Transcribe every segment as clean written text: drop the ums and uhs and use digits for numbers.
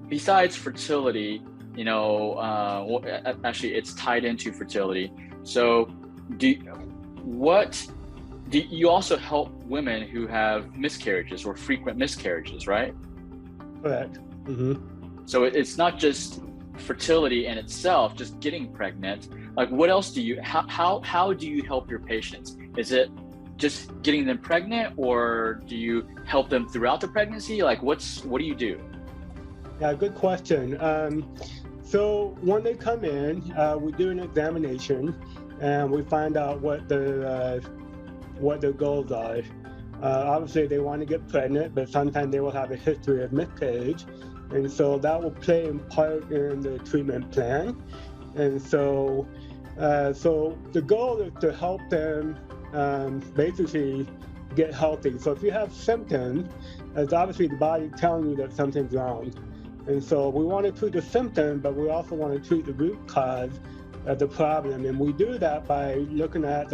besides fertility, actually it's tied into fertility. So what do you also help women who have miscarriages or frequent miscarriages, right? Correct. Mm-hmm. So it's not just fertility in itself, just getting pregnant. Like, what else how do you help your patients? Is it just getting them pregnant, or do you help them throughout the pregnancy? Like, what do you do? Yeah, good question. So when they come in, we do an examination, and we find out what their goals are. Obviously, they want to get pregnant, but sometimes they will have a history of miscarriage, and so that will play a part in the treatment plan. And so the goal is to help them basically get healthy. So if you have symptoms, it's obviously the body telling you that something's wrong. And so we want to treat the symptom, but we also want to treat the root cause of the problem. And we do that by looking at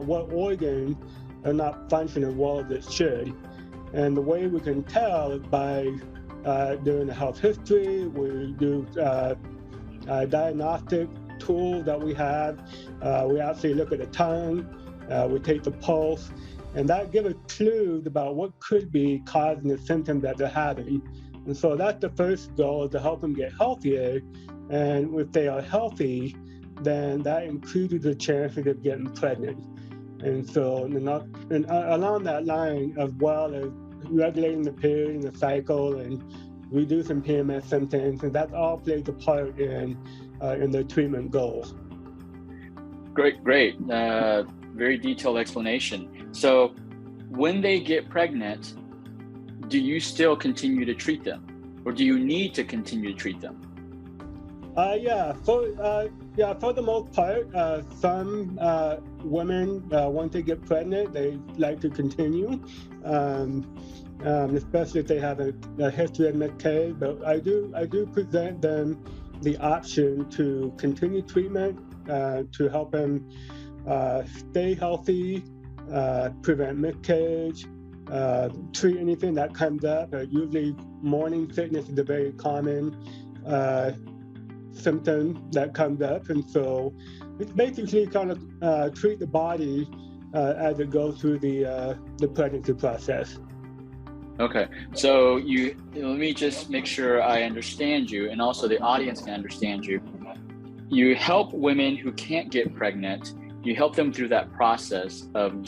what organs are not functioning well as it should. And the way we can tell is by doing a health history. We do diagnostic tools that we have. We actually look at the tongue. We take the pulse, and that gives a clue about what could be causing the symptoms that they're having. And so that's the first goal, is to help them get healthier. And if they are healthy, then that increases the chances of getting pregnant. And so along that line, as well as regulating the period and the cycle and reducing PMS symptoms, and that all plays a part in the treatment goals. Great. Very detailed explanation. So when they get pregnant, do you still continue to treat them, or do you need to continue to treat them? For the most part, some women, once they get pregnant, they like to continue, especially if they have a history of miscarriage. But I do present them the option to continue treatment to help them stay healthy, prevent miscarriage, treat anything that comes up. Usually morning sickness is a very common symptom that comes up, and so it's basically kind of treat the body as it goes through the pregnancy process. Okay, so let me just make sure I understand you, and also the audience can understand you. You help women who can't get pregnant. You help them through that process of